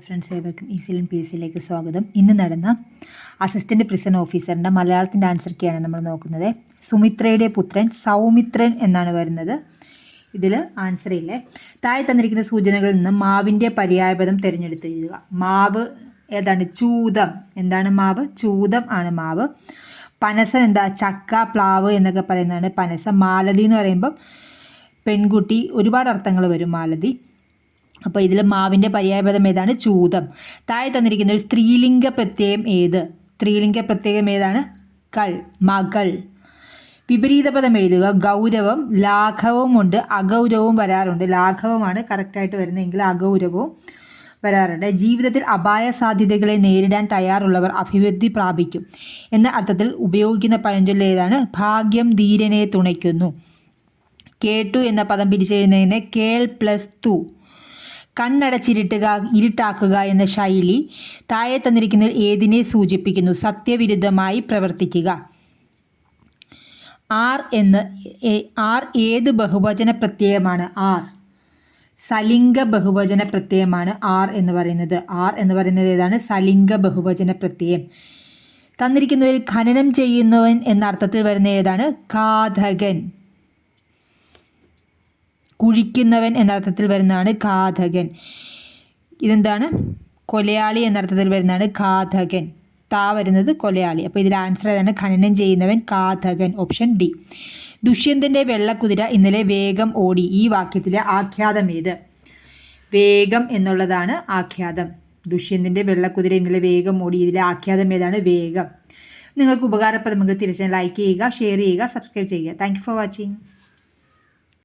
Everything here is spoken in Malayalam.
ഫ്രണ്ട്സ്, ഏവർക്കും ഈസിലും പി എസ് സിയിലേക്ക് സ്വാഗതം. ഇന്ന് നടന്ന അസിസ്റ്റൻറ്റ് പ്രിസൺ ഓഫീസറിൻ്റെ മലയാളത്തിൻ്റെ ആൻസർ കീയാണ് നമ്മൾ നോക്കുന്നത്. സുമിത്രയുടെ പുത്രൻ സൗമിത്രൻ എന്നാണ് വരുന്നത്. ഇതിൽ ആൻസർ ഇല്ലേ. താഴെ തന്നിരിക്കുന്ന സൂചനകളിൽ നിന്ന് മാവിൻ്റെ പര്യായപദം തിരഞ്ഞെടുത്ത് എഴുതുക. മാവ് ഏതാണ്? ചൂതം. എന്താണ് മാവ്? ചൂതം ആണ് മാവ്. പനസം എന്താ? ചക്ക, പ്ലാവ് എന്നൊക്കെ പറയുന്നതാണ് പനസം. മാലതി എന്ന് പറയുമ്പം പെൺകുട്ടി. ഒരുപാട് അർത്ഥങ്ങൾ വരും മാലതി. അപ്പോൾ ഇതിൽ മാവിൻ്റെ പര്യായപദം ഏതാണ്? ചൂതം. താഴെ തന്നിരിക്കുന്ന ഒരു സ്ത്രീലിംഗ പ്രത്യയം ഏത്? സ്ത്രീലിംഗ പ്രത്യയം ഏതാണ്? കൾ, മകൾ. വിപരീത പദം എഴുതുക. ഗൗരവം. ലാഘവവും ഉണ്ട്, അഗൗരവവും വരാറുണ്ട്. ലാഘവമാണ് കറക്റ്റായിട്ട് വരുന്നതെങ്കിൽ അഗൗരവവും വരാറുണ്ട്. ജീവിതത്തിൽ അപായ സാധ്യതകളെ നേരിടാൻ തയ്യാറുള്ളവർ അഭിവൃദ്ധി പ്രാപിക്കും എന്ന അർത്ഥത്തിൽ ഉപയോഗിക്കുന്ന പഴഞ്ചൊല്ല് ഏതാണ്? ഭാഗ്യം ധീരനെ തുണയ്ക്കുന്നു. കേട്ടു എന്ന പദം പിരിച്ചെഴുതുന്നതിന് കേൾ പ്ലസ് തു. ഇരുട്ടാക്കുക എന്ന ശൈലി താഴെ തന്നിരിക്കുന്നതിൽ ഏതിനെ സൂചിപ്പിക്കുന്നു? സത്യവിരുദ്ധമായി പ്രവർത്തിക്കുക. ആർ ഏത് ബഹുവചന പ്രത്യയമാണ്? ആർ സലിംഗ ബഹുവചന പ്രത്യയമാണ് ആർ എന്ന് പറയുന്നത്. ആർ എന്ന് പറയുന്നത് ഏതാണ്? സലിംഗ ബഹുവചന പ്രത്യയം. തന്നിരിക്കുന്നതിൽ ഖനനം ചെയ്യുന്നവൻ എന്ന അർത്ഥത്തിൽ വരുന്ന ഏതാണ്? ഘാതകൻ. കുഴിക്കുന്നവൻ എന്നർത്ഥത്തിൽ വരുന്നതാണ് ഘാതകൻ. ഇതെന്താണ്? കൊലയാളി എന്നർത്ഥത്തിൽ വരുന്നതാണ് ഘാതകൻ. താ വരുന്നത് കൊലയാളി. അപ്പോൾ ഇതിൽ ആൻസർ ഏതാണ്? ഖനനം ചെയ്യുന്നവൻ, ഘാതകൻ. Option D. ദുഷ്യന്തൻ്റെ വെള്ളക്കുതിര ഇന്നലെ വേഗം ഓടി. ഈ വാക്യത്തിലെ ആഖ്യാതം ഏത്? വേഗം എന്നുള്ളതാണ് ആഖ്യാതം. ദുഷ്യന്തൻ്റെ വെള്ളക്കുതിര ഇന്നലെ വേഗം ഓടി. ഇതിലെ ആഖ്യാതം ഏതാണ്? വേഗം. നിങ്ങൾക്ക് ഉപകാരപ്രദമെങ്കിൽ തീർച്ചയായും ലൈക്ക് ചെയ്യുക, ഷെയർ ചെയ്യുക, സബ്സ്ക്രൈബ് ചെയ്യുക. Thank you for watching.